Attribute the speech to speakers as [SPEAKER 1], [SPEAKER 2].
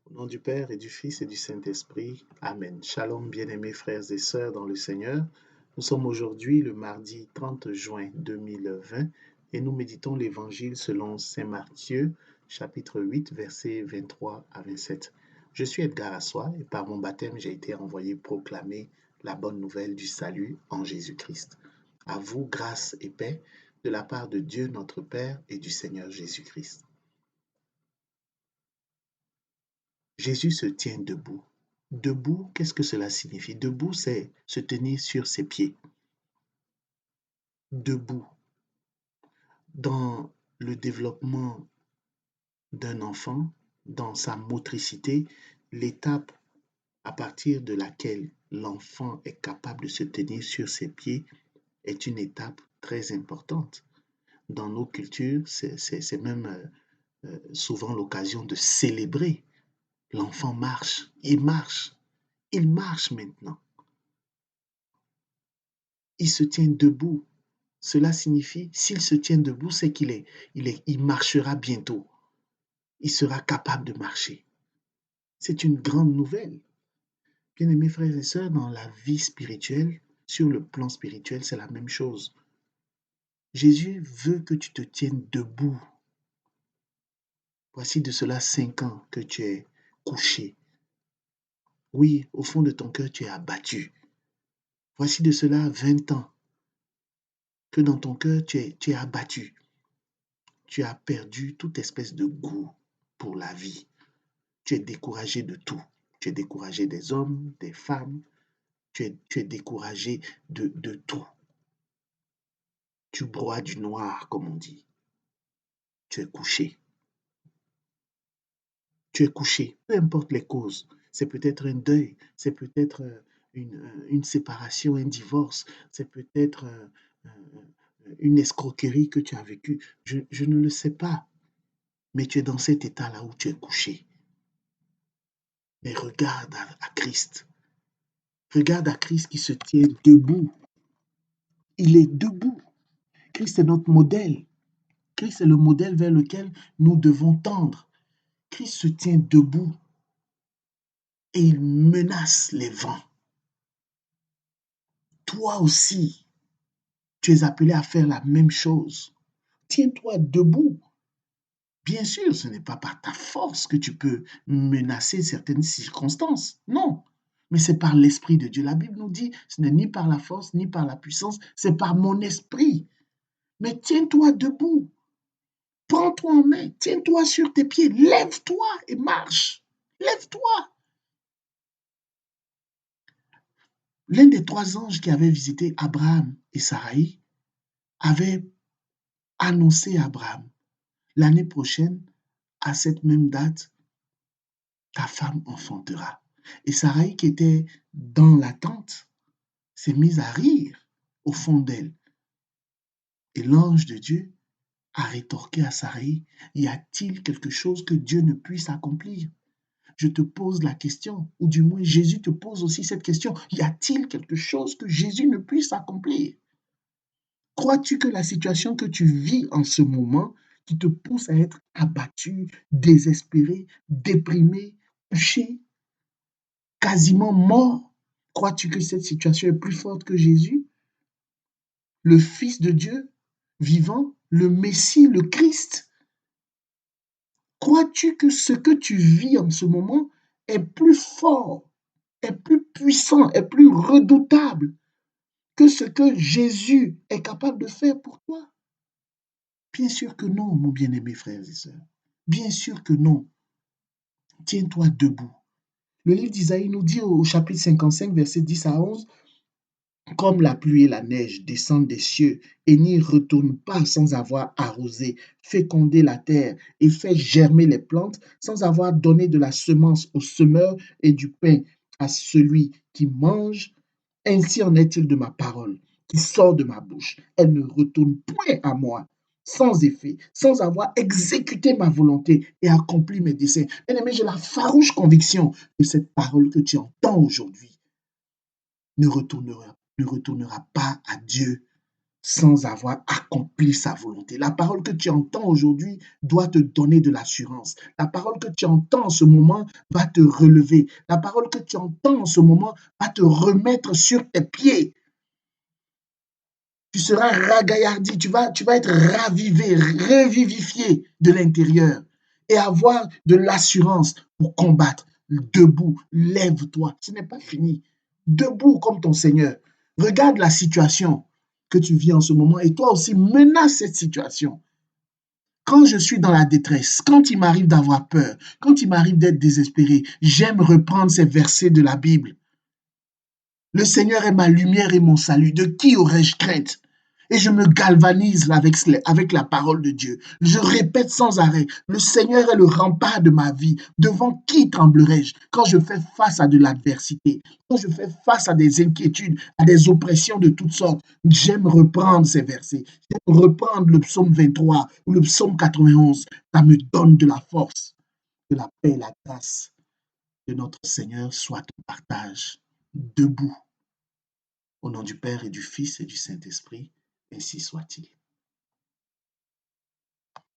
[SPEAKER 1] Au nom du Père et du Fils et du Saint-Esprit. Amen. Shalom, bien-aimés frères et sœurs dans le Seigneur. Nous sommes aujourd'hui le mardi 30 juin 2020 et nous méditons l'Évangile selon Saint Matthieu, chapitre 8, versets 23 à 27. Je suis Edgar Assois et par mon baptême, j'ai été envoyé proclamer la bonne nouvelle du salut en Jésus-Christ. À vous, grâce et paix de la part de Dieu notre Père et du Seigneur Jésus-Christ. Jésus se tient debout. Debout, qu'est-ce que cela signifie? Debout, c'est se tenir sur ses pieds. Debout. Dans le développement d'un enfant, dans sa motricité, l'étape à partir de laquelle l'enfant est capable de se tenir sur ses pieds est une étape très importante. Dans nos cultures, c'est même souvent l'occasion de célébrer. L'enfant marche, il marche maintenant. Il se tient debout. Cela signifie, s'il se tient debout, c'est il marchera bientôt. Il sera capable de marcher. C'est une grande nouvelle. Bien-aimés frères et sœurs, dans la vie spirituelle, sur le plan spirituel, c'est la même chose. Jésus veut que tu te tiennes debout. Voici de cela 5 ans que tu es couché. Oui, au fond de ton cœur, tu es abattu. Voici de cela 20 ans que dans ton cœur, tu es abattu. Tu as perdu toute espèce de goût pour la vie. Tu es découragé de tout. Tu es découragé des hommes, des femmes. Tu es découragé de tout. Tu broies du noir, comme on dit. Tu es couché. Tu es couché. Peu importe les causes. C'est peut-être un deuil. C'est peut-être une séparation, un divorce. C'est peut-être une escroquerie que tu as vécue. Je ne le sais pas. Mais tu es dans cet état-là où tu es couché. Mais regarde à Christ. Regarde à Christ qui se tient debout. Il est debout. Christ est notre modèle. Christ est le modèle vers lequel nous devons tendre. Christ se tient debout et il menace les vents. Toi aussi, tu es appelé à faire la même chose. Tiens-toi debout. Bien sûr, ce n'est pas par ta force que tu peux menacer certaines circonstances. Non. Mais c'est par l'Esprit de Dieu. La Bible nous dit, ce n'est ni par la force, ni par la puissance, c'est par mon esprit. Mais tiens-toi debout. Prends-toi en main. Tiens-toi sur tes pieds. Lève-toi et marche. Lève-toi. L'un des 3 anges qui avaient visité Abraham et Sarai avait annoncé à Abraham, l'année prochaine, à cette même date, ta femme enfantera. Et Sarai, qui était dans l'attente, s'est mise à rire au fond d'elle. Et l'ange de Dieu a rétorqué à Sarai, y a-t-il quelque chose que Dieu ne puisse accomplir? Je te pose la question, ou du moins Jésus te pose aussi cette question, y a-t-il quelque chose que Jésus ne puisse accomplir? Crois-tu que la situation que tu vis en ce moment, qui te pousse à être abattu, désespéré, déprimé, touché, quasiment mort, crois-tu que cette situation est plus forte que Jésus, le Fils de Dieu vivant, le Messie, le Christ? Crois-tu que ce que tu vis en ce moment est plus fort, est plus puissant, est plus redoutable que ce que Jésus est capable de faire pour toi? Bien sûr que non, mon bien-aimé frères et sœurs. Bien sûr que non. Tiens-toi debout. Le livre d'Isaïe nous dit au chapitre 55, versets 10 à 11, comme la pluie et la neige descendent des cieux et n'y retournent pas sans avoir arrosé, fécondé la terre et fait germer les plantes, sans avoir donné de la semence au semeur et du pain à celui qui mange, ainsi en est-il de ma parole qui sort de ma bouche. Elle ne retourne point à moi sans effet, sans avoir exécuté ma volonté et accompli mes desseins. Bien-aimé, j'ai la farouche conviction que cette parole que tu entends aujourd'hui ne retournera pas à Dieu sans avoir accompli sa volonté. La parole que tu entends aujourd'hui doit te donner de l'assurance. La parole que tu entends en ce moment va te relever. La parole que tu entends en ce moment va te remettre sur tes pieds. Tu seras ragaillardi, tu vas être ravivé, revivifié de l'intérieur et avoir de l'assurance pour combattre. Debout, lève-toi, ce n'est pas fini. Debout comme ton Seigneur. Regarde la situation que tu vis en ce moment et toi aussi menace cette situation. Quand je suis dans la détresse, quand il m'arrive d'avoir peur, quand il m'arrive d'être désespéré, j'aime reprendre ces versets de la Bible. Le Seigneur est ma lumière et mon salut. De qui aurais-je crainte? Et je me galvanise avec la parole de Dieu. Je répète sans arrêt, le Seigneur est le rempart de ma vie. Devant qui tremblerai-je quand je fais face à de l'adversité, quand je fais face à des inquiétudes, à des oppressions de toutes sortes? J'aime reprendre ces versets. J'aime reprendre le psaume 23 ou le psaume 91. Ça me donne de la force. Que la paix et la grâce de notre Seigneur soient ton partage. Debout. Au nom du Père et du Fils et du Saint-Esprit, ainsi soit-il.